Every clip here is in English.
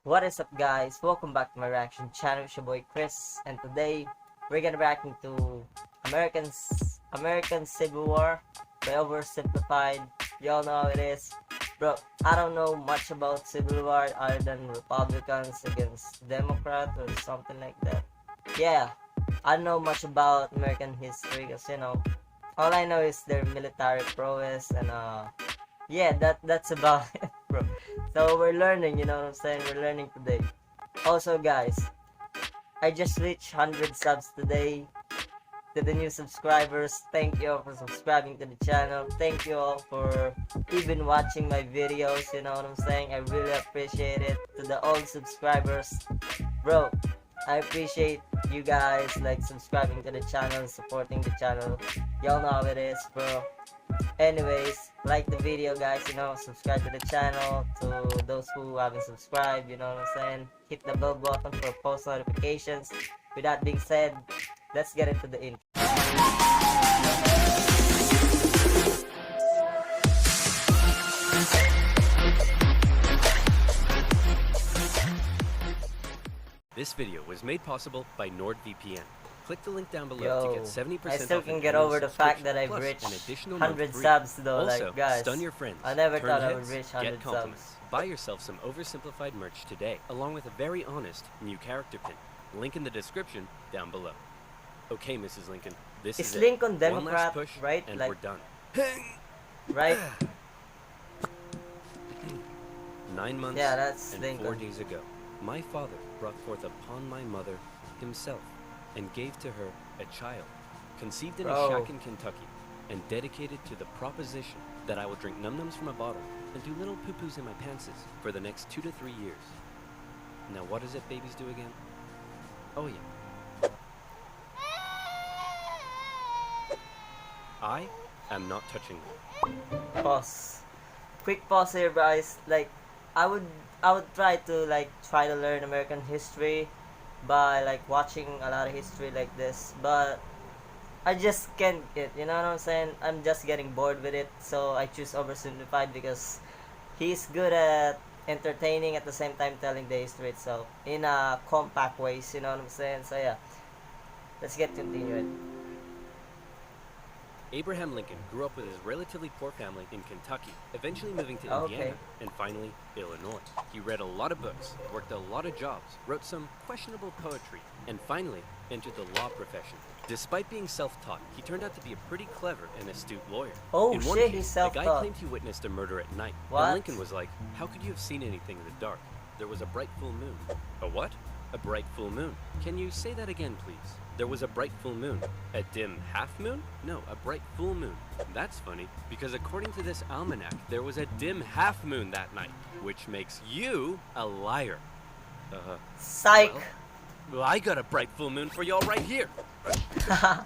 What is up, guys? Welcome back to my reaction channel. It's your boy Chris, and today we're gonna reacting to American Civil War by Oversimplified. Y'all know how it is, bro. I don't know much about Civil War other than Republicans against Democrats or something like that. Yeah, I don't know much about American history because all I know is their military prowess and yeah, that's about it, bro. So we're learning, you know what I'm saying? We're learning today. Also, guys, I just reached 100 subs today. To the new subscribers, thank you all for subscribing to the channel. Thank you all for even watching my videos, you know what I'm saying? I really appreciate it. To the old subscribers, bro, I appreciate you guys like subscribing to the channel, supporting the channel. Y'all know how it is, bro. Anyways, like the video, guys, subscribe to the channel. To those who haven't subscribed, you know what I'm saying, hit the bell button for post notifications. With that being said, let's get into the intro. This video was made possible by NordVPN. Click the link down below to get 70% I still off can an get annual over the fact that I've plus reached an additional 100 month free. subs though, Also, like, guys, stun your friends, I never turn thought I would hits, reach get 100 compliments. subs. Buy yourself some Oversimplified merch today, along with a very honest new character pin. Link in the description down below. Okay, Mrs. Lincoln, this Is is Lincoln it. Democrat, One last push, right? and Like, we're done. right? 9 months Yeah, that's and Lincoln. 4 days ago, my father brought forth upon my mother himself and gave to her a child, conceived in a shack in Kentucky, and dedicated to the proposition that I will drink num-nums from a bottle and do little poo-poos in my pantses for the next 2 to 3 years. Now what is it babies do again? Oh yeah. I am not touching them. Pause. Quick pause here, guys. Like, I would try to learn American history by like watching a lot of history like this, but I just can't get, you know what I'm saying? I'm just getting bored with it, so I choose Oversimplified because he's good at entertaining at the same time telling the history itself in a compact ways, you know what I'm saying? So yeah, let's get continued. Abraham Lincoln grew up with his relatively poor family in Kentucky, eventually moving to Indiana, and finally, Illinois. He read a lot of books, worked a lot of jobs, wrote some questionable poetry, and finally entered the law profession. Despite being self-taught, he turned out to be a pretty clever and astute lawyer. Oh in one shit, case, he's a self-taught. guy claimed he witnessed a murder at night, What? and Lincoln was like, "How could you have seen anything in the dark? There was a bright full moon." A what? A bright full moon. Can you say that again, please? There was a bright full moon. A dim half moon? No, a bright full moon. That's funny, because according to this almanac, there was a dim half moon that night, which makes you a liar. Psych. Well, I got a bright full moon for y'all right here.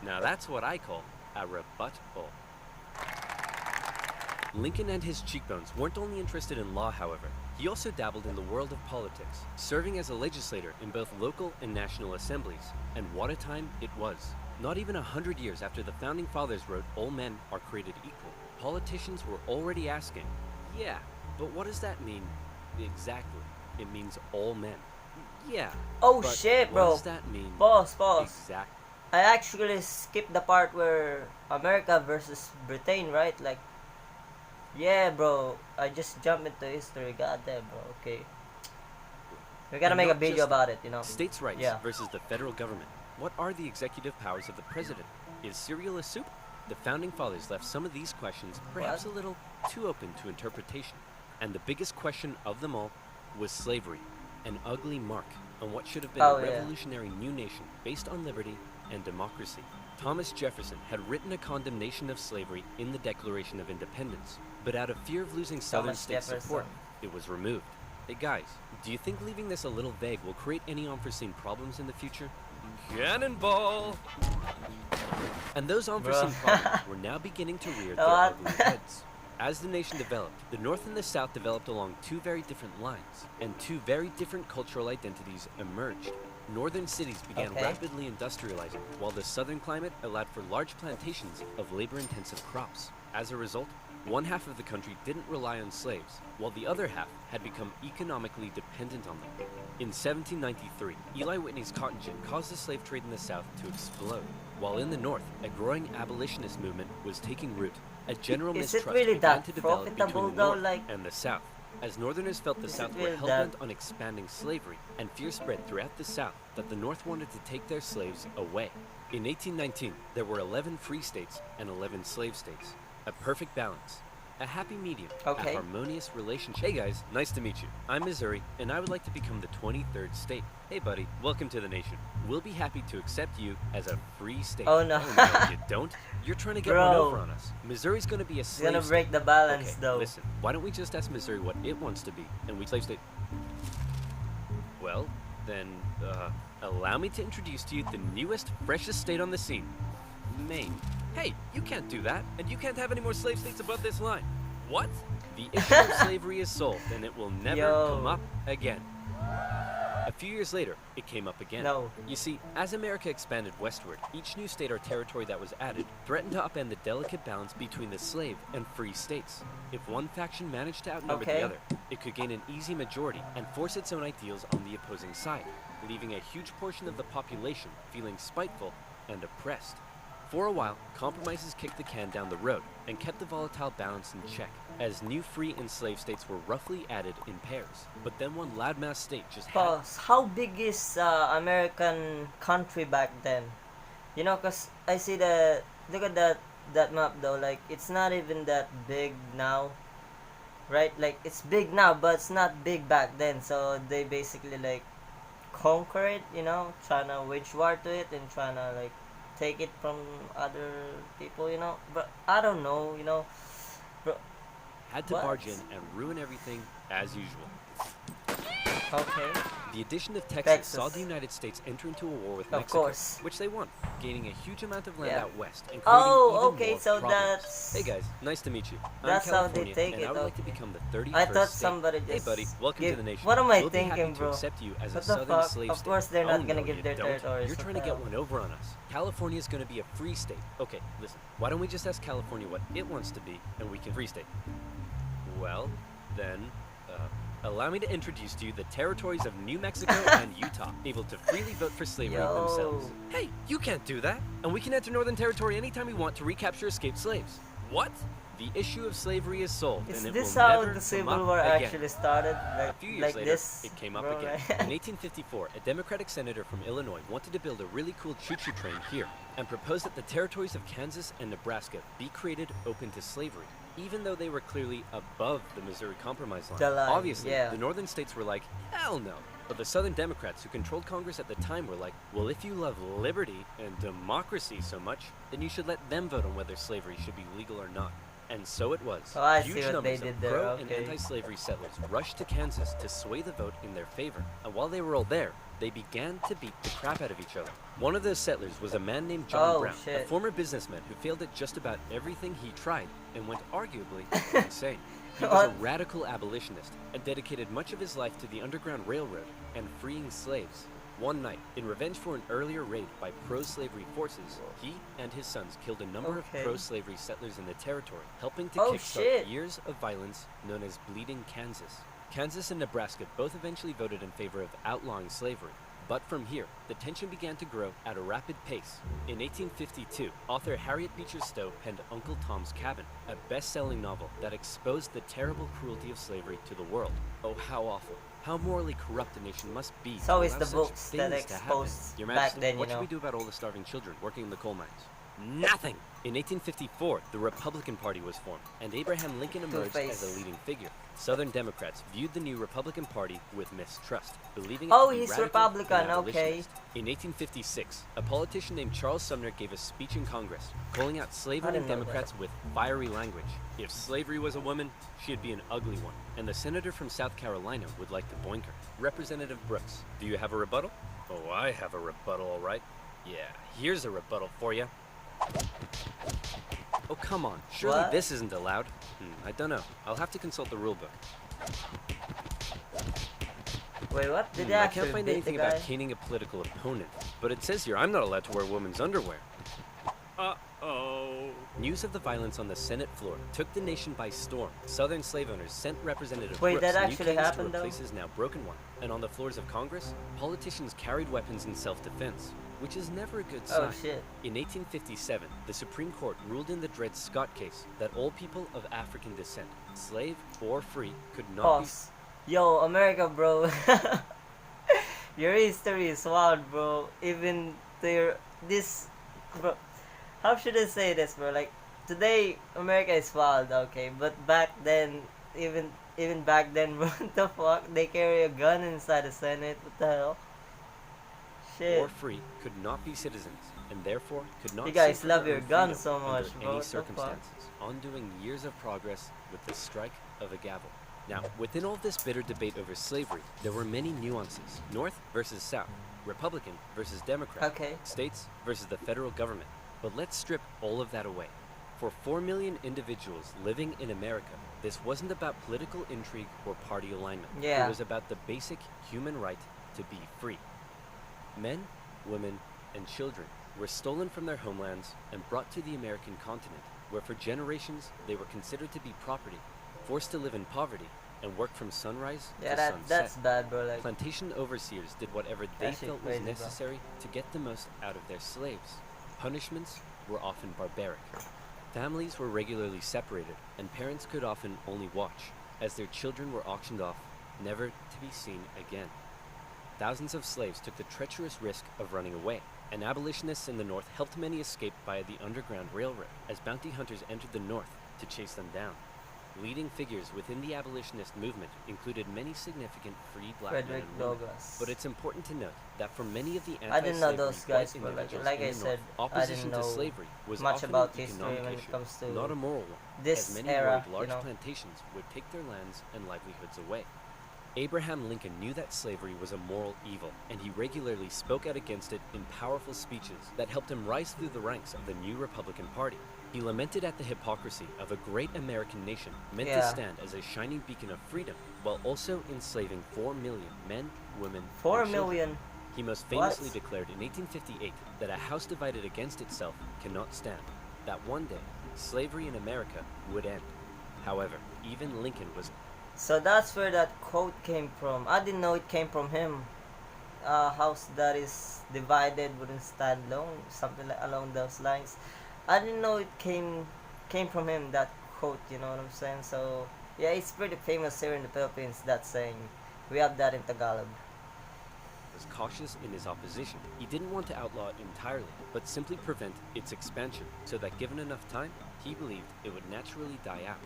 Now that's what I call a rebuttal. Lincoln and his cheekbones weren't only interested in law, however. He also dabbled in the world of politics, serving as a legislator in both local and national assemblies. And what a time it was. Not even 100 years after the Founding Fathers wrote all men are created equal, politicians were already asking, yeah, but what does that mean exactly? It means all men. Yeah. Oh but shit, bro. What does that mean? Pause. Exactly. I actually skipped the part where America versus Britain, right? Like, yeah, bro. I just jumped into history. Goddamn, bro. Okay. We gotta make a video about it, you know. States' rights versus the federal government. What are the executive powers of the president? Is cereal a soup? The Founding Fathers left some of these questions perhaps a little too open to interpretation. And the biggest question of them all was slavery, an ugly mark on what should have been a revolutionary new nation based on liberty and democracy. Thomas Jefferson had written a condemnation of slavery in the Declaration of Independence, but out of fear of losing Southern states' support, it was removed. Hey guys, do you think leaving this a little vague will create any unforeseen problems in the future? Cannonball! And those unforeseen problems were now beginning to rear their ugly heads. As the nation developed, the North and the South developed along two very different lines, and two very different cultural identities emerged. Northern cities began rapidly industrializing, while the southern climate allowed for large plantations of labor-intensive crops. As a result, one half of the country didn't rely on slaves, while the other half had become economically dependent on them. In 1793, Eli Whitney's cotton gin caused the slave trade in the South to explode, while in the North, a growing abolitionist movement was taking root. A general Is it mistrust really began that to develop profitable between the though? North Like, and the South, as Northerners felt the is it South were really hell-bent that? on expanding slavery, and fear spread throughout the South that the North wanted to take their slaves away. In 1819, there were 11 free states and 11 slave states. A perfect balance. A happy medium. Okay. A harmonious relationship. Hey guys, nice to meet you. I'm Missouri, and I would like to become the 23rd state. Hey buddy, welcome to the nation. We'll be happy to accept you as a free state. Oh, no. You don't? You're trying to get one Bro. over on us. Missouri's gonna be a It's slave gonna state. break the balance Okay, though. listen, why don't we just ask Missouri what it wants to be, and we slave state? Well, then, allow me to introduce to you the newest, freshest state on the scene, Maine. Hey, you can't do that, and you can't have any more slave states above this line. What? The issue of slavery is solved, and it will never Yo. come up again. A few years later, it came up again. No. You see, as America expanded westward, each new state or territory that was added threatened to upend the delicate balance between the slave and free states. If one faction managed to outnumber Okay. the other, it could gain an easy majority and force its own ideals on the opposing side, leaving a huge portion of the population feeling spiteful and oppressed. For a while, compromises kicked the can down the road and kept the volatile balance in check, as new free and slave states were roughly added in pairs. But then one loudmouth state just had Pause. How big is American country back then? You know, cause I see the look at that map though. Like it's not even that big now, right? Like it's big now, but it's not big back then. So they basically like conquer it. You know, trying to wage war to it and trying to like take it from other people. You know, but I don't know. You know, bro. had to What? barge in and ruin everything as usual. Okay. The addition of Texas, Texas. saw the United States enter into a war with Of Mexico, course. which they won, gaining a huge amount of land Yeah. out west and creating Oh, even okay, more so problems. that's- Hey guys, nice to meet you. that's I'm how they California, take and it, I would like to okay. become the 31st I thought state. somebody Hey just buddy, welcome give- to the nation. what am I We'll be happy thinking, to bro? accept you as What a the southern fuck? slave Of state. course they're not Oh, gonna no, give you their don't. territories. You're What trying the to get hell? one over on us. California's going to be a free state. Okay, listen. Why don't we just ask California what it wants to be, and we can free state? Well, then, allow me to introduce to you the territories of New Mexico and Utah, able to freely vote for slavery Yo. themselves. Hey, you can't do that! And we can enter Northern Territory anytime we want to recapture escaped slaves. What? The issue of slavery is solved, Is and it this will how never the come Civil up War again. actually started? A few years Like later, this? it came up bro, again. right? In 1854, a Democratic senator from Illinois wanted to build a really cool choo-choo train here and proposed that the territories of Kansas and Nebraska be created open to slavery, even though they were clearly above the Missouri Compromise line. The line, Obviously, yeah. the northern states were like, hell no. But the southern Democrats who controlled Congress at the time were like, well, if you love liberty and democracy so much, then you should let them vote on whether slavery should be legal or not. And so it was. Oh, I Huge see what numbers they of did there, pro and okay. anti-slavery settlers rushed to Kansas to sway the vote in their favor. And while they were all there, they began to beat the crap out of each other. One of those settlers was a man named John Oh, Brown, a shit. former businessman who failed at just about everything he tried and went arguably insane. He was a What? radical abolitionist and dedicated much of his life to the Underground Railroad and freeing slaves. One night, in revenge for an earlier raid by pro-slavery forces, he and his sons killed a number Okay. of pro-slavery settlers in the territory, helping to Oh, kickstart shit. years of violence known as Bleeding Kansas. Kansas and Nebraska both eventually voted in favor of outlawing slavery. But from here, the tension began to grow at a rapid pace. In 1852, author Harriet Beecher Stowe penned Uncle Tom's Cabin, a best-selling novel that exposed the terrible cruelty of slavery to the world. Oh, how awful. How morally corrupt a nation must be So to is allow the such books that things to happen. exposed Your back Majesty, then, you what know. should we do about all the starving children working in the coal mines? Nothing! In 1854, the Republican Party was formed, and Abraham Lincoln emerged as Two-Face. a leading figure. Southern Democrats viewed the new Republican Party with mistrust, believing it Oh, to be he's radical Republican, and okay. abolitionist. In 1856, a politician named Charles Sumner gave a speech in Congress, calling out I slave-owning didn't know Democrats with fiery language. If slavery was a woman, she'd be an ugly one, and the senator from South Carolina would like to boink her. Representative Brooks, do you have a rebuttal? Oh, I have a rebuttal, all right. Yeah, here's a rebuttal for you. Oh, come on. Surely What? this isn't allowed. I don't know. I'll have to consult the rule book. Wait, what? Did they I actually can't find beat anything the guy? about caning a political opponent, but it says here I'm not allowed to wear women's underwear. Uh-oh. News of the violence on the Senate floor took the nation by storm. Southern slave owners sent Representative Wait, Brooks that new actually canes happened, to though? replace his now broken one. And on the floors of Congress, politicians carried weapons in self-defense, which is never a good sign. Oh shit. In 1857, the Supreme Court ruled in the Dred Scott case that all people of African descent, slave or free, could not Pause. Yo, America, bro. Your history is wild, bro. Even this, bro. How should I say this, bro? Like today, America is wild, okay, but back then, even back then, bro, what the fuck? They carry a gun inside the Senate. What the hell? Shit. or free could not be citizens, and therefore could not You guys sue for love their your own guns freedom so much, under bro. any What the fuck? circumstances, undoing years of progress with the strike of a gavel. Now, within all this bitter debate over slavery, there were many nuances. North versus South, Republican versus Democrat, Okay. states versus the federal government. But let's strip all of that away. For 4 million individuals living in America, this wasn't about political intrigue or party alignment. Yeah. It was about the basic human right to be free. Men, women, and children were stolen from their homelands and brought to the American continent, where for generations they were considered to be property, forced to live in poverty, and work from sunrise Yeah, to that's sunset. bad, bro. Like, Plantation overseers did whatever they That shit felt crazy, was bro. necessary to get the most out of their slaves. Punishments were often barbaric. Families were regularly separated, and parents could often only watch, as their children were auctioned off, never to be seen again. Thousands of slaves took the treacherous risk of running away, and abolitionists in the North helped many escape via the Underground Railroad, as bounty hunters entered the North to chase them down. Leading figures within the abolitionist movement included many significant free black men Frederick and women. Douglass. But it's important to note that for many of the I didn't know anti-slavery those guys, white but individuals like in I the said, North, I opposition didn't to know slavery was much often about an history economic when it issue, comes to not a moral one, this as many era, worried large you know. plantations would take their lands and livelihoods away. Abraham Lincoln knew that slavery was a moral evil, and he regularly spoke out against it in powerful speeches that helped him rise through the ranks of the new Republican Party. He lamented at the hypocrisy of a great American nation meant to Yeah. stand as a shining beacon of freedom, while also enslaving 4 million men, women, 4 and children. million. He most famously What? declared in 1858 that a house divided against itself cannot stand, that one day slavery in America would end. However, even Lincoln was So that's where that quote came from. I didn't know it came from him. A house that is divided wouldn't stand long, something like along those lines. I didn't know it came from him, that quote, you know what I'm saying? So yeah, it's pretty famous here in the Philippines, that saying. We have that in Tagalog. cautious in his opposition. He didn't want to outlaw it entirely, but simply prevent its expansion, so that given enough time, he believed it would naturally die out.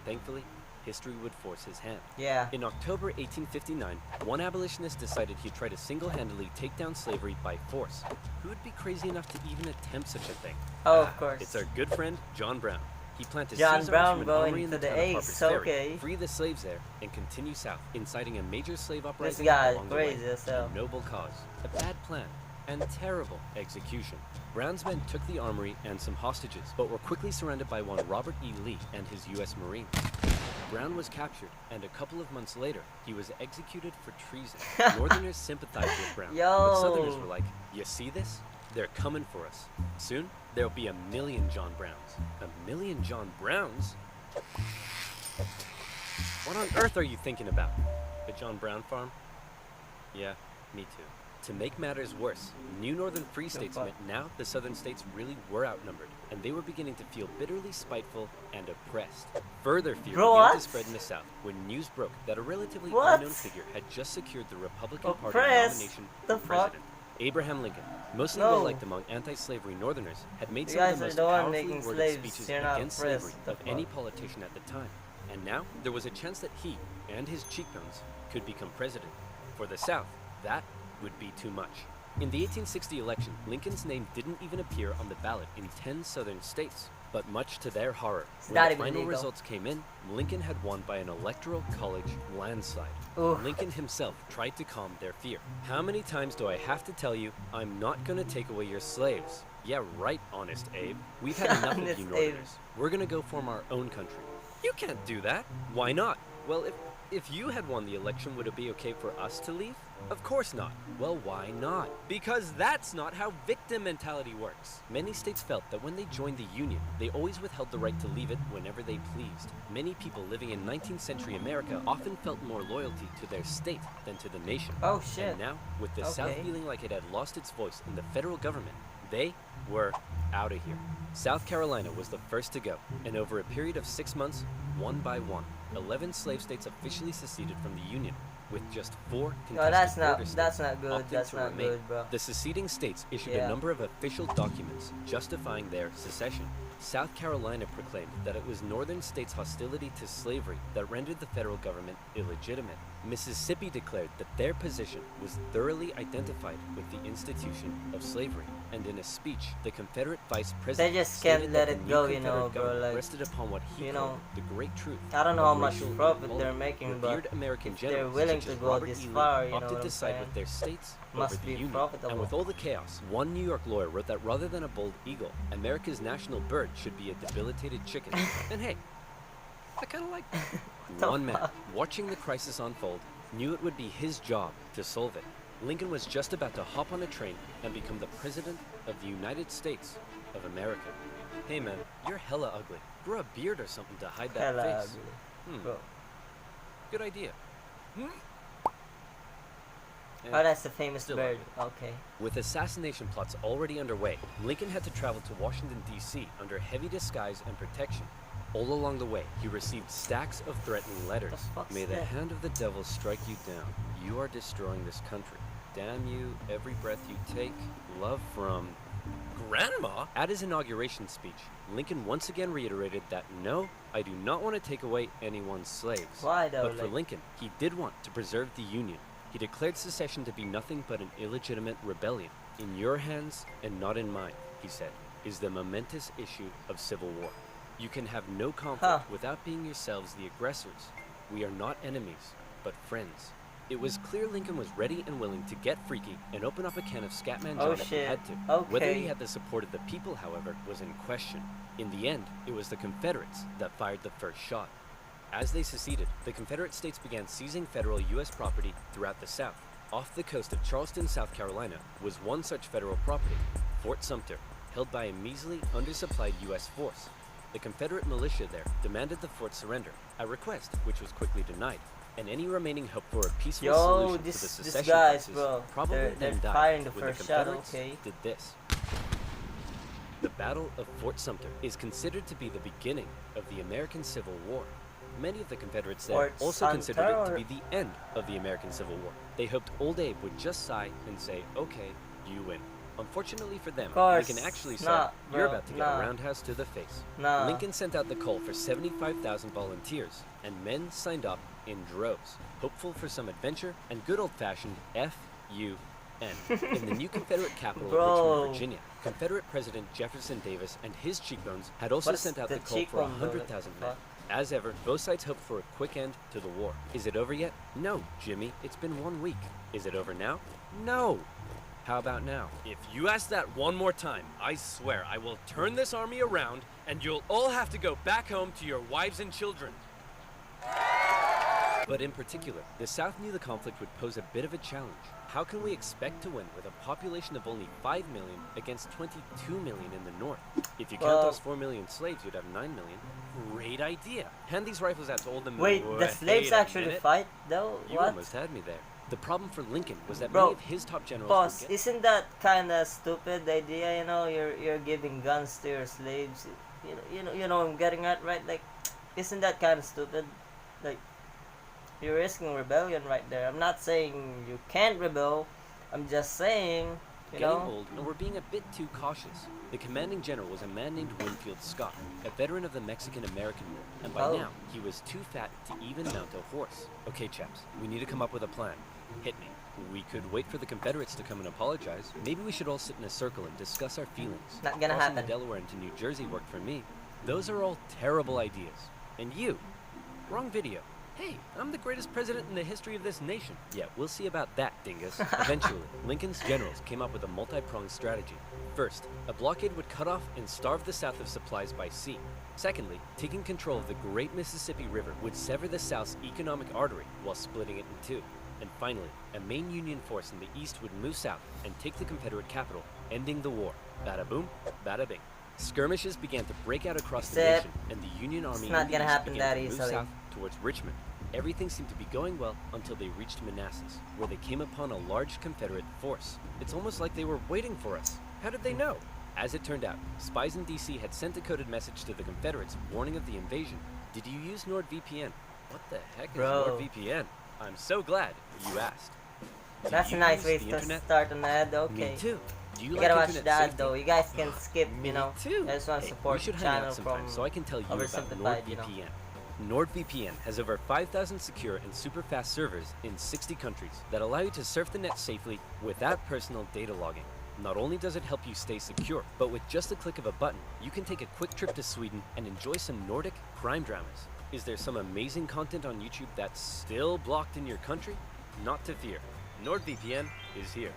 Thankfully, history would force his hand. Yeah. In October 1859, one abolitionist decided he'd try to single-handedly take down slavery by force. Who would be crazy enough to even attempt such a thing? Oh, of course. It's our good friend, John Brown. He planned to John seize Brown arms from an going armory in to the the town of ace, Harper's Ferry, okay. free the slaves there, and continue south, inciting a major slave This uprising guy along the way. crazy as hell. A noble cause, a bad plan, and terrible execution. Brown's men took the armory and some hostages, but were quickly surrounded by one Robert E. Lee and his U.S. Marines. Brown was captured, and a couple of months later, he was executed for treason. Northerners sympathized with Brown, but Southerners Yo. were like, "You see this? They're coming for us. Soon, there'll be 1 million John Browns." 1 million John Browns? What on earth are you thinking about? A John Brown farm? Yeah, me too. To make matters worse, new northern free states fuck? meant now the southern states really were outnumbered, and they were beginning to feel bitterly spiteful and oppressed. Further fear Bro, began to what? spread in the south when news broke that a relatively What? unknown figure had just secured the Republican Party Oppressed? nomination The for fuck? president. Abraham Lincoln, mostly No. well-liked among anti-slavery Northerners, had made You some of guys the are most the one powerfully making worded slaves. speeches You're not against oppressed. slavery The of any fuck? politician at the time. And now, there was a chance that he and his cheekbones could become president. For the South, that would be too much. In the 1860 election, Lincoln's name didn't even appear on the ballot in 10 southern states. But much to their horror, when not the even final legal. results came in, Lincoln had won by an electoral college landslide. Oof. Lincoln himself tried to calm their fear. How many times do I have to tell you, I'm not gonna take away your slaves? Yeah, right, Honest Abe. We've had enough of Honest you Abe. Northerners. We're gonna go form our own country. You can't do that. Why not? Well, If you had won the election, would it be okay for us to leave? Of course not. Well, why not? Because that's not how victim mentality works. Many states felt that when they joined the Union, they always withheld the right to leave it whenever they pleased. Many people living in 19th century America often felt more loyalty to their state than to the nation. Oh shit. And now, with the South feeling like it had lost its voice in the federal government, they were out of here. South Carolina was the first to go, and over a period of 6 months, one by one, 11 slave states officially seceded from the Union, with just 4 contested No, that's not border that's states not good. opting That's to not remain. good, bro. The seceding states issued a number of official documents justifying their secession. South Carolina proclaimed that it was northern states' hostility to slavery that rendered the federal government illegitimate. Mississippi declared that their position was thoroughly identified with the institution of slavery. And in a speech, the Confederate vice president just can't stated let that it the new go, you Confederate know, bro, government like, rested upon what he you called know, the great truth. I don't know of how much racial profit inequality. they're making, but Revered American if they're generals willing such to as go Robert this E. Lee far, you know opted what to I'm side saying? with their states Must over be the Union. profitable. And with all the chaos, one New York lawyer wrote that rather than a bold eagle, America's national bird should be a debilitated chicken. And hey, I kind of like that. One man, watching the crisis unfold, knew it would be his job to solve it. Lincoln was just about to hop on a train and become the President of the United States of America. Hey man, you're hella ugly. Grow a beard or something to hide that Hella face. ugly. Bro. Good idea. Oh, that's the famous Still bird. Okay. With assassination plots already underway, Lincoln had to travel to Washington, D.C. under heavy disguise and protection. All along the way, he received stacks of threatening letters. The fuck's May the that? hand of the devil strike you down. You are destroying this country. Damn you, every breath you take. Love from... Grandma? At his inauguration speech, Lincoln once again reiterated that no, I do not want to take away anyone's slaves. Why though? But for Lincoln, he did want to preserve the Union. He declared secession to be nothing but an illegitimate rebellion. In your hands and not in mine, he said, is the momentous issue of civil war. You can have no conflict without being yourselves the aggressors. We are not enemies, but friends. It was clear Lincoln was ready and willing to get freaky and open up a can of Scatman John if he had to. Whether he had the support of the people, however, was in question. In the end, it was the Confederates that fired the first shot. As they seceded, the Confederate states began seizing federal U.S. property throughout the South. Off the coast of Charleston, South Carolina, was one such federal property, Fort Sumter, held by a measly, undersupplied U.S. force. The Confederate militia there demanded the fort surrender, a request which was quickly denied, and any remaining hope for a peaceful solution to the secession crisis probably they're then died firing the when first the shot, Confederates did this. The Battle of Fort Sumter is considered to be the beginning of the American Civil War. Many of the Confederates there Fort also Sumter considered it to be the end of the American Civil War. They hoped old Abe would just sigh and say, okay, you win. Unfortunately for them, Lincoln actually said, you're about to get a roundhouse to the face. Lincoln sent out the call for 75,000 volunteers, and men signed up in droves, hopeful for some adventure and good old-fashioned F-U-N. In the new Confederate capital of Richmond, Virginia, Confederate President Jefferson Davis and his cheekbones had also sent out the call for 100,000 men. As ever, both sides hoped for a quick end to the war. Is it over yet? No, Jimmy, it's been 1 week. Is it over now? No. How about now? If you ask that one more time, I swear I will turn this army around and you'll all have to go back home to your wives and children. But in particular, the South knew the conflict would pose a bit of a challenge. How can we expect to win with a population of only 5 million against 22 million in the North? If you count those 4 million slaves, you'd have 9 million. Great idea. Hand these rifles out to all the men. Wait, the slaves actually fight though? You What? almost had me there. The problem for Lincoln was that Bro, many of his top generals boss, would get... isn't that kind of stupid idea? You know, you're giving guns to your slaves. You know what I'm getting at, right? Like, isn't that kind of stupid? Like, you're risking rebellion right there. I'm not saying you can't rebel. I'm just saying, you Getting know. old, and we're being a bit too cautious. The commanding general was a man named Winfield Scott, a veteran of the Mexican-American War, and by now, he was too fat to even mount a horse. Okay, chaps, we need to come up with a plan. Hit me. We could wait for the Confederates to come and apologize. Maybe we should all sit in a circle and discuss our feelings. Not gonna Crossing happen. the Delaware into New Jersey worked for me. Those are all terrible ideas. And you, wrong video. Hey, I'm the greatest president in the history of this nation. Yeah, we'll see about that, dingus. Eventually, Lincoln's generals came up with a multi-pronged strategy. First, a blockade would cut off and starve the South of supplies by sea. Secondly, taking control of the great Mississippi River would sever the South's economic artery while splitting it in two. And finally, a main Union force in the east would move south and take the Confederate capital, ending the war. Bada boom, bada bing. Skirmishes began to break out across the nation, and the Union Army not gonna happen began that to move easily. south towards Richmond. Everything seemed to be going well until they reached Manassas, where they came upon a large Confederate force. It's almost like they were waiting for us. How did they know? As it turned out, spies in DC had sent a coded message to the Confederates warning of the invasion. Did you use NordVPN? What the heck Bro. is NordVPN? I'm so glad you asked. That's a you nice use way the to internet? start an ad, okay. Me too. Do You like gotta watch internet that safety? though. You guys can skip, Me you know. too. I just want to Hey, support we should the hang channel out sometime from so I can tell you about Oversimplified, you know. NordVPN. NordVPN has over 5,000 secure and super fast servers in 60 countries that allow you to surf the net safely without personal data logging. Not only does it help you stay secure, but with just a click of a button, you can take a quick trip to Sweden and enjoy some Nordic crime dramas. Is there some amazing content on YouTube that's still blocked in your country? Not to fear. NordVPN is here.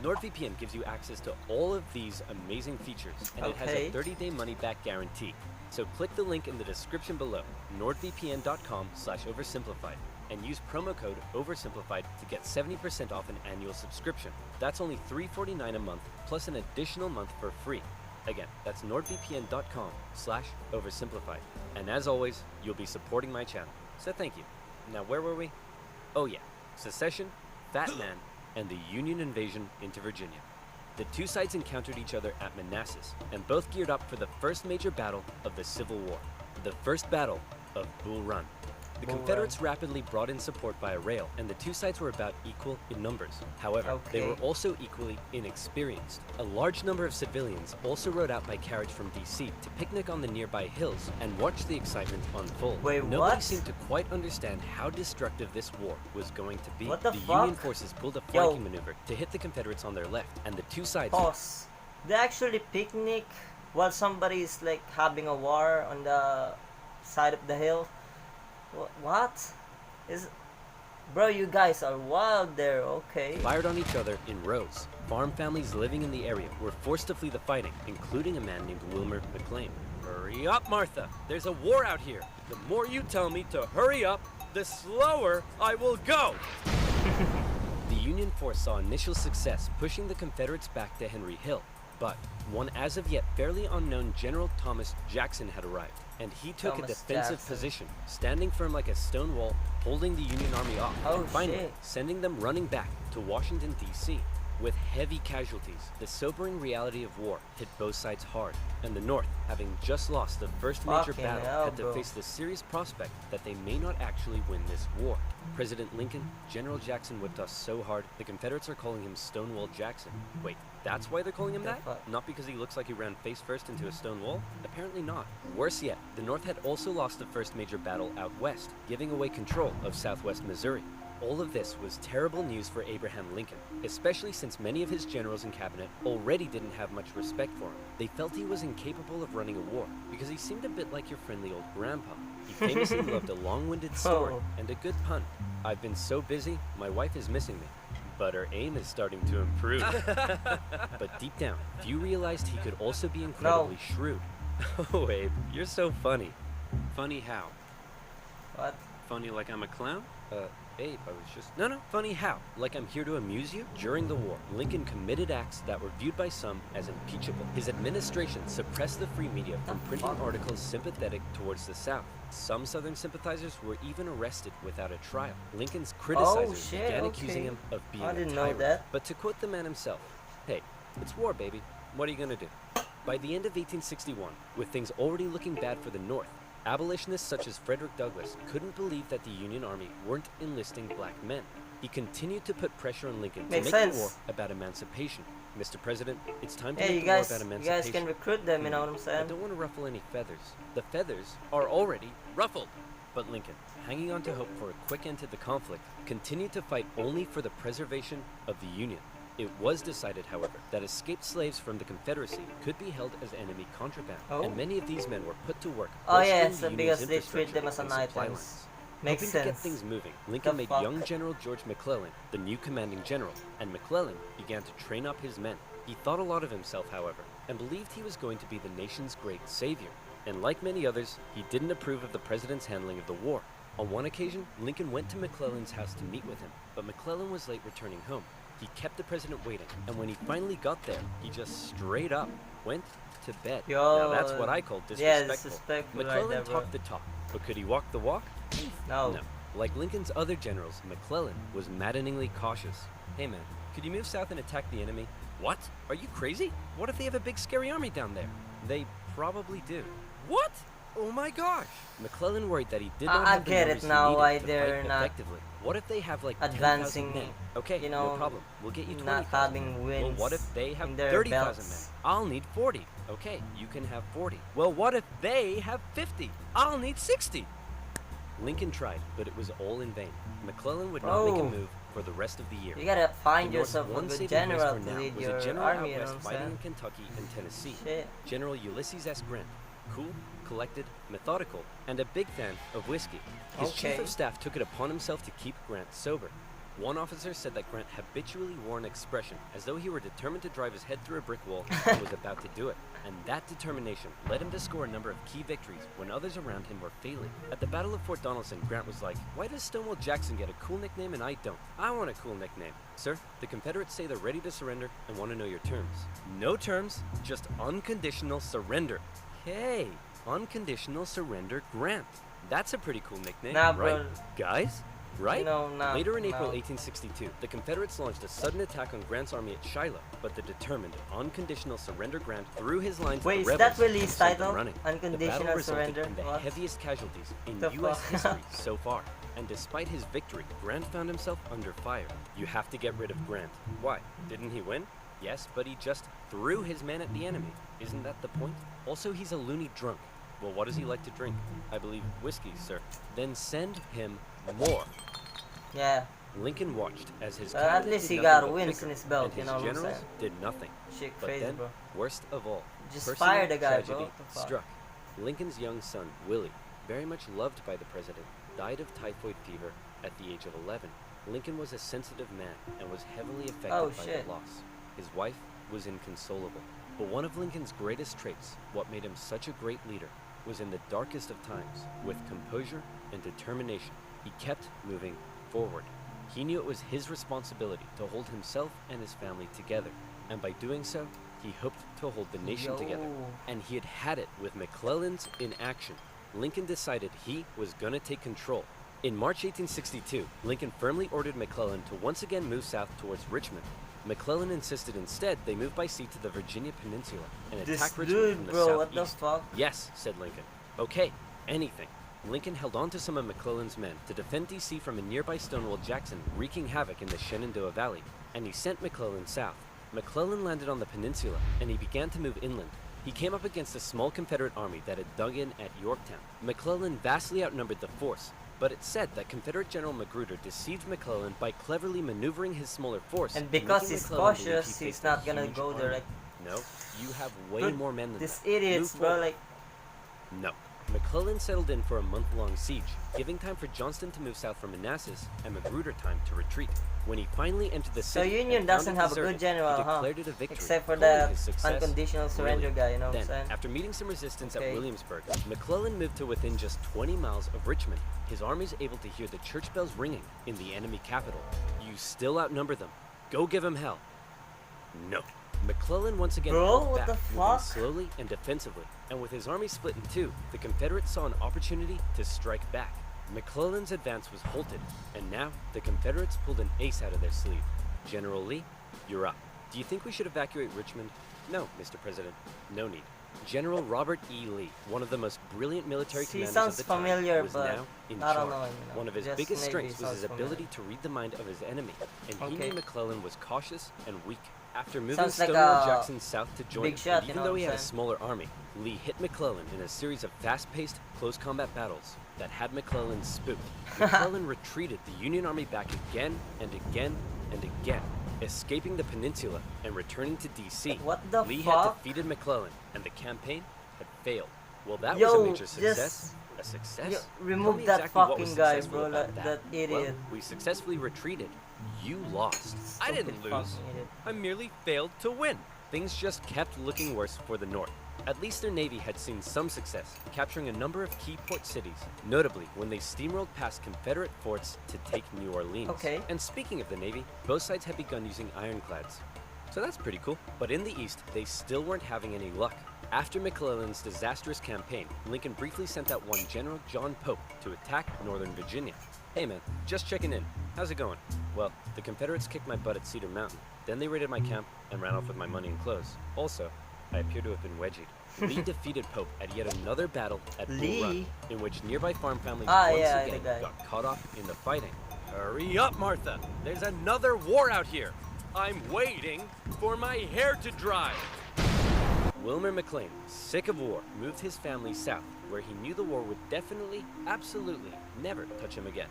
NordVPN gives you access to all of these amazing features, and it has Okay. a 30-day money-back guarantee. So click the link in the description below, nordvpn.com/oversimplified, and use promo code oversimplified to get 70% off an annual subscription. That's only $3.49 a month, plus an additional month for free. Again, that's nordvpn.com/oversimplified. And as always, you'll be supporting my channel. So thank you. Now where were we? Oh yeah, secession, Fat Man, and the Union invasion into Virginia. The two sides encountered each other at Manassas, and both geared up for the first major battle of the Civil War, the First Battle of Bull Run. The Bull Confederates rapidly brought in support via rail, and the two sides were about equal in numbers. However, they Okay. were also equally inexperienced. A large number of civilians also rode out by carriage from DC to picnic on the nearby hills and watch the excitement unfold. Wait, Nobody what? seemed to quite understand how destructive this war was going to be. What the Union fuck? forces pulled a Yo. flanking maneuver to hit the Confederates on their left, and the two sides Pause. They actually picnic while somebody is like having a war on the side of the hill. What? Is bro? You guys are wild there. Okay. fired on each other in rows. Farm families living in the area were forced to flee the fighting, including a man named Wilmer McLean. Hurry up, Martha! There's a war out here. The more you tell me to hurry up, the slower I will go! The Union force saw initial success pushing the Confederates back to Henry Hill, but one as of yet fairly unknown General Thomas Jackson had arrived, and he took Thomas a defensive Jackson. position, standing firm like a stone wall, holding the Union Army off, Oh, and finally shit. sending them running back to Washington, D.C. With heavy casualties, the sobering reality of war hit both sides hard, and the North, having just lost the first major Fucking battle, hell, had to bro. face the serious prospect that they may not actually win this war. President Lincoln, General Jackson whipped us so hard, the Confederates are calling him Stonewall Jackson. Wait, that's why they're calling him The that? fuck? Not because he looks like he ran face first into a stone wall? Apparently not. Worse yet, the North had also lost the first major battle out west, giving away control of southwest Missouri. All of this was terrible news for Abraham Lincoln, especially since many of his generals and cabinet already didn't have much respect for him. They felt he was incapable of running a war because he seemed a bit like your friendly old grandpa. He famously loved a long-winded story Oh. and a good pun. I've been so busy, my wife is missing me. But her aim is starting to improve. But deep down, few realized he could also be incredibly shrewd. Oh, Abe, you're so funny. Funny how? What? Funny like I'm a clown? Abe, I was just... No, funny how? Like I'm here to amuse you? During the war, Lincoln committed acts that were viewed by some as impeachable. His administration suppressed the free media from printing articles sympathetic towards the South. Some Southern sympathizers were even arrested without a trial. Lincoln's criticizers shit, began okay. accusing him of being I a didn't know tyrant. that. But to quote the man himself, hey, it's war, baby. What are you gonna do? By the end of 1861, with things already looking bad for the North, abolitionists such as Frederick Douglass couldn't believe that the Union Army weren't enlisting black men. He continued to put pressure on Lincoln Makes to make sense. the war about emancipation. Mr. President, it's time to Hey, make you the war guys, about you emancipation. guys can recruit them. You know what I'm I saying? don't want to ruffle any feathers. The feathers are already ruffled. But Lincoln, hanging on to hope for a quick end to the conflict, continued to fight only for the preservation of the Union. It was decided, however, that escaped slaves from the Confederacy could be held as enemy contraband, Oh. and many of these men were put to work. Oh bolstering yes, the Union's because they treat infrastructure them as an and supply items. lines. Makes Hoping to get sense. things moving, Lincoln made fuck? young General George McClellan the new commanding general, and McClellan began to train up his men. He thought a lot of himself, however, and believed he was going to be the nation's great savior. And like many others, he didn't approve of the president's handling of the war. On one occasion, Lincoln went to McClellan's house to meet with him, but McClellan was late returning home. He kept the president waiting, and when he finally got there, he just straight up went to bed. Now that's what I call disrespectful. Yeah, disrespectful right McClellan there, bro. talked the talk, but could he walk the walk? No. No. Like Lincoln's other generals, McClellan was maddeningly cautious. Hey man, could you move south and attack the enemy? What? Are you crazy? What if they have a big scary army down there? They probably do. What? Oh my gosh! McClellan worried that he did not I have the get numbers it he now needed why to they're fight not effectively. What if they have like advancing, 10,000 men? Okay, you no know, problem. We'll get you not 20,000 having men. wins Well, what if they have in their 30,000 men? belts. I'll need 40. Okay, you can have 40. Well, what if they have 50? I'll need 60. Lincoln tried, but it was all in vain. McClellan would not make a Oh. move for the rest of the year. You gotta find The North's yourself a one good saving general grace to for now lead was your a general army, out you know west what I'm fighting in saying? Kentucky and Tennessee. Shit. General Ulysses S. Grant. Cool, collected, methodical, and a big fan of whiskey. His chief Okay. of staff took it upon himself to keep Grant sober. One officer said that Grant habitually wore an expression as though he were determined to drive his head through a brick wall and was about to do it. And that determination led him to score a number of key victories when others around him were failing. At the Battle of Fort Donelson, Grant was like, "Why does Stonewall Jackson get a cool nickname and I don't? I want a cool nickname." "Sir, the Confederates say they're ready to surrender and want to know your terms." "No terms, just unconditional surrender." Hey, unconditional surrender Grant. That's a pretty cool nickname, Nah, right? bro. Guys? Right? No, nah, Later in April no. 1862, the Confederates launched a sudden attack on Grant's army at Shiloh, but the determined, unconditional surrender Grant threw his line to Wait, the is rebels that really his and sent them title? running. Unconditional the battle resulted surrender? in the What? heaviest casualties in The U.S. fuck? history so far. And despite his victory, Grant found himself under fire. You have to get rid of Grant. Why? Didn't he win? Yes, but he just threw his men at the enemy. Isn't that the point? Also, he's a loony drunk. Well, what does he like to drink? I believe whiskey, sir. Then send him more. Yeah. Lincoln watched as his At cabinet least did he nothing got but wins bicker, in his belt, and you his know what I'm generals saying? did nothing. Shit But crazy, then, bro. worst of all, Just personal fire the guy, bro. tragedy What the fuck? struck. Lincoln's young son, Willie, very much loved by the president, died of typhoid fever at the age of 11. Lincoln was a sensitive man and was heavily affected Oh, by shit. the loss. His wife was inconsolable. But one of Lincoln's greatest traits, what made him such a great leader, was in the darkest of times, with composure and determination, he kept moving forward. He knew it was his responsibility to hold himself and his family together, and by doing so, he hoped to hold the nation together. Yo. And he had it with McClellan's inaction. Lincoln decided he was gonna take control. In March 1862, Lincoln firmly ordered McClellan to once again move south towards Richmond. McClellan insisted instead they move by sea to the Virginia Peninsula and This attack Richmond from dude, the bro, what the southeast. fuck? Yes, said Lincoln. Okay, anything. Lincoln held on to some of McClellan's men to defend D.C. from a nearby Stonewall Jackson wreaking havoc in the Shenandoah Valley, and he sent McClellan south. McClellan landed on the peninsula, and he began to move inland. He came up against a small Confederate army that had dug in at Yorktown. McClellan vastly outnumbered the force, but it's said that Confederate General Magruder deceived McClellan by cleverly maneuvering his smaller force. And because making he's McClellan believe cautious, he he's faced not a gonna huge go army. there like No, you have way Dude, more men than these that. idiots, Move bro. forward. Like, No. McClellan settled in for a month-long siege, giving time for Johnston to move south from Manassas and Magruder time to retreat. When he finally entered the so city, Union and found doesn't it have a deserted, good general, he huh? declared it a victory, Except for calling the his success unconditional surrender brilliant. guy, you know what I'm Then, saying? after meeting some resistance Okay. at Williamsburg, McClellan moved to within just 20 miles of Richmond. His armies able to hear the church bells ringing in the enemy capital. You still outnumber them. Go give him hell. No. McClellan once again Bro, fell what back, the moving fuck? slowly and defensively, and with his army split in two, the Confederates saw an opportunity to strike back. McClellan's advance was halted, and now the Confederates pulled an ace out of their sleeve. General Lee, you're up. Do you think we should evacuate Richmond? No, Mr. President, no need. General Robert E. Lee, one of the most brilliant military He commanders sounds of the familiar, time, was but now in I charge. don't know him, you know. One of his Just biggest maybe strengths he was his sounds ability to read the mind of his enemy, and he Okay. knew McClellan was cautious and weak. After moving Sounds like Stonewall a Jackson south to join big him, shot, and you even know though what he I'm had a saying? smaller army, Lee hit McClellan in a series of fast-paced, close combat battles that had McClellan spooked. McClellan retreated the Union Army back again and again and again, escaping the peninsula and returning to D.C. What the Lee fuck? had defeated McClellan, and the campaign had failed. Well, that was Yo, a major success. A success? You Tell remove me that exactly what was fucking guy, successful bro. about That Well, idiot. we successfully retreated. You lost. I Stupid didn't lose. fucking idiot. I merely failed to win. Things just kept looking worse for the North. At least their navy had seen some success, capturing a number of key port cities, notably when they steamrolled past Confederate forts to take New Orleans. Okay. And speaking of the navy, both sides had begun using ironclads. So that's pretty cool. But in the East, they still weren't having any luck. After McClellan's disastrous campaign, Lincoln briefly sent out one General John Pope to attack Northern Virginia. Hey man, just checking in. How's it going? Well, the Confederates kicked my butt at Cedar Mountain. Then they raided my camp and ran off with my money and clothes. Also, I appear to have been wedgied. Lee defeated Pope at yet another battle at Bull Lee? Run, in which nearby farm families Yeah, once the again guy. got caught up in the fighting. Hurry up, Martha! There's another war out here! I'm waiting for my hair to dry! Wilmer McLean, sick of war, moved his family south, where he knew the war would definitely, absolutely, never touch him again.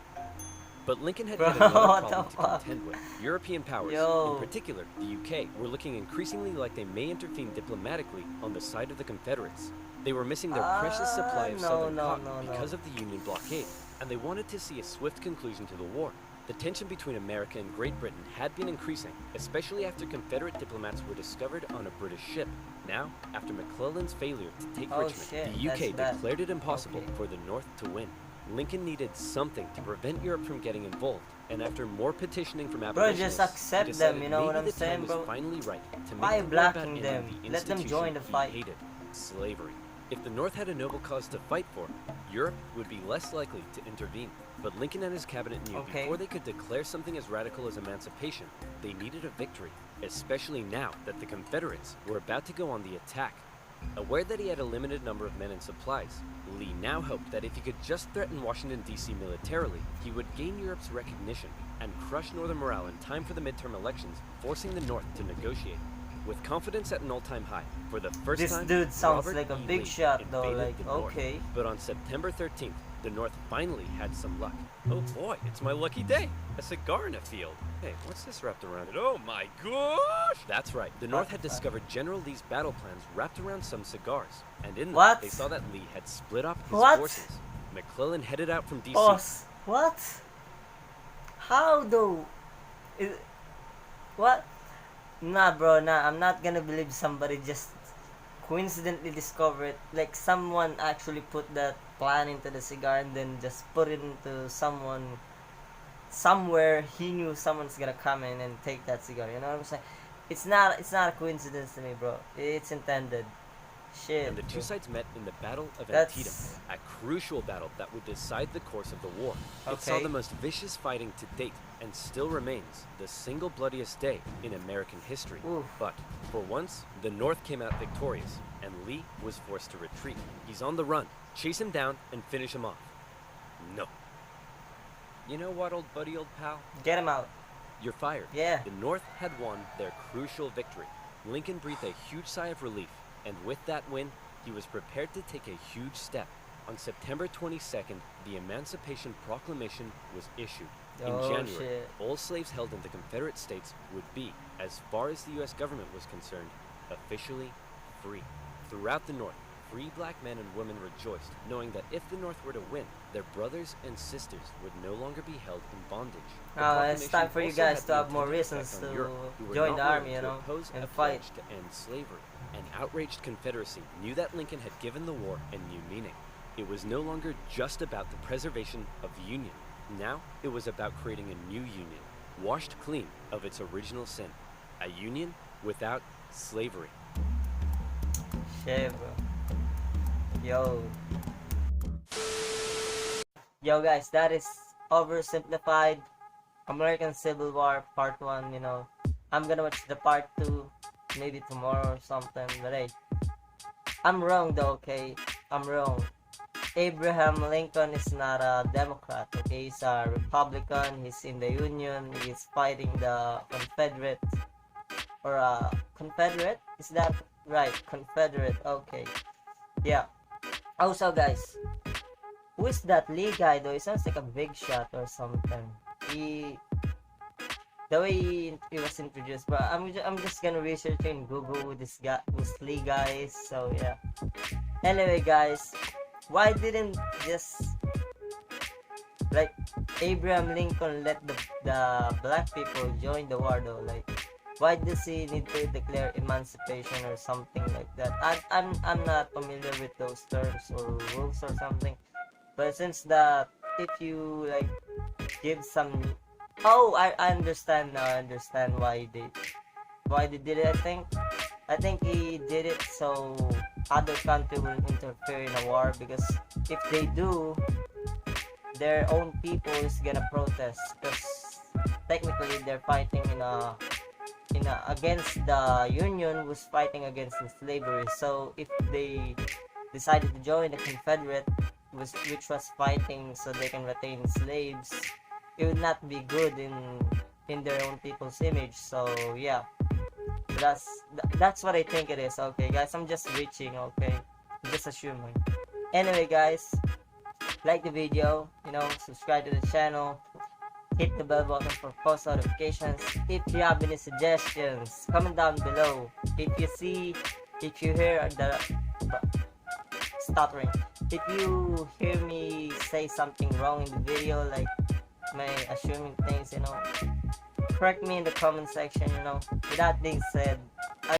But Lincoln had yet Bro, another what problem the to fuck? contend with. European powers, Yo. in particular the UK, were looking increasingly like they may intervene diplomatically on the side of the Confederates. They were missing their precious supply of southern cotton because of the Union blockade, and they wanted to see a swift conclusion to the war. The tension between America and Great Britain had been increasing, especially after Confederate diplomats were discovered on a British ship. Now, after McClellan's failure to take Oh, Richmond, shit, the UK that's bad. declared it impossible Okay. for the North to win. Lincoln needed something to prevent Europe from getting involved, and after more petitioning from Bro, abolitionists, just accept he them, decided you know what maybe I'm the time saying, was bro? finally right to make Why the war blocking about ending them? the Let them institution join the he fight. hated, slavery. If the North had a noble cause to fight for, Europe would be less likely to intervene. But Lincoln and his cabinet knew Okay. before they could declare something as radical as emancipation, they needed a victory, especially now that the Confederates were about to go on the attack. Aware that he had a limited number of men and supplies, Lee now hoped that if he could just threaten Washington, D.C. militarily, he would gain Europe's recognition and crush Northern morale in time for the midterm elections, forcing the North to negotiate. With confidence at an all-time high, for the first This time, dude sounds Robert like a E. big Lee shot though, invaded like, the North. okay. But on September 13th, the North finally had some luck. Oh boy, it's my lucky day. A cigar in a field. Hey, what's this wrapped around it? Oh my gosh! That's right. The North had discovered General Lee's battle plans wrapped around some cigars. And in them, What? they saw that Lee had split up his What? forces. McClellan headed out from D.C. Boss, what? How though? What? Nah, bro, nah. I'm not gonna believe somebody just coincidentally discovered it. Like someone actually put that plan into the cigar and then just put it into someone somewhere. He knew someone's gonna come in and take that cigar. You know what I'm saying? It's not a coincidence to me, bro. It's intended. Shit. And the two bro. sides met in the Battle of That's- Antietam, a crucial battle that would decide the course of the war. It saw Okay. the most vicious fighting to date, and still remains the single bloodiest day in American history. Oof. But, for once, the North came out victorious, and Lee was forced to retreat. He's on the run. Chase him down and finish him off. No. You know what, old buddy, old pal? Get him out. You're fired. Yeah. The North had won their crucial victory. Lincoln breathed a huge sigh of relief, and with that win, he was prepared to take a huge step. On September 22nd, the Emancipation Proclamation was issued. In Oh, January, shit. all slaves held in the Confederate States would be, as far as the U.S. government was concerned, officially free. Throughout the North, free black men and women rejoiced, knowing that if the North were to win, their brothers and sisters would no longer be held in bondage. The Now it's proclamation time for you also guys had to the have more intended effect reasons on to Europe, who were join not the willing army, you to know, oppose and a fight. pledge to end slavery. An outraged Confederacy knew that Lincoln had given the war a new meaning. It was no longer just about the preservation of the Union. Now, it was about creating a new Union, washed clean of its original sin. A Union without slavery. Shit, bro. Yo. Yo, guys, that is Oversimplified American Civil War Part 1, you know. I'm gonna watch the Part 2 maybe tomorrow or something, but hey. I'm wrong though, okay? I'm wrong. Abraham Lincoln is not a Democrat, okay? He's a Republican, he's in the Union, he's fighting the Confederate. Or Confederate? Is that right? Confederate, okay. Yeah. Also, guys, who is that Lee guy though? He sounds like a big shot or something. The way he was introduced, but I'm just gonna research and Google who this Lee guy is. So yeah. Anyway, guys, why didn't just like Abraham Lincoln let the black people join the war though? Like, why does he need to declare emancipation or something like that? I'm not familiar with those terms or rules or something. But since that, if you like give some, oh, I understand now. I understand why they did it. I think he did it so other country will interfere in a war, because if they do, their own people is gonna protest, because technically they're fighting in a against the union was fighting against the slavery. So if they decided to join the Confederate, which was fighting so they can retain slaves, it would not be good in their own people's image. So yeah, that's what I think it is. Okay guys, I'm just reaching. Okay, I'm just assuming. Anyway guys, like the video, subscribe to the channel, hit the bell button for post notifications. If you have any suggestions, comment down below. If you hear the stuttering, if you hear me say something wrong in the video, like my assuming things, correct me in the comment section. With that being said,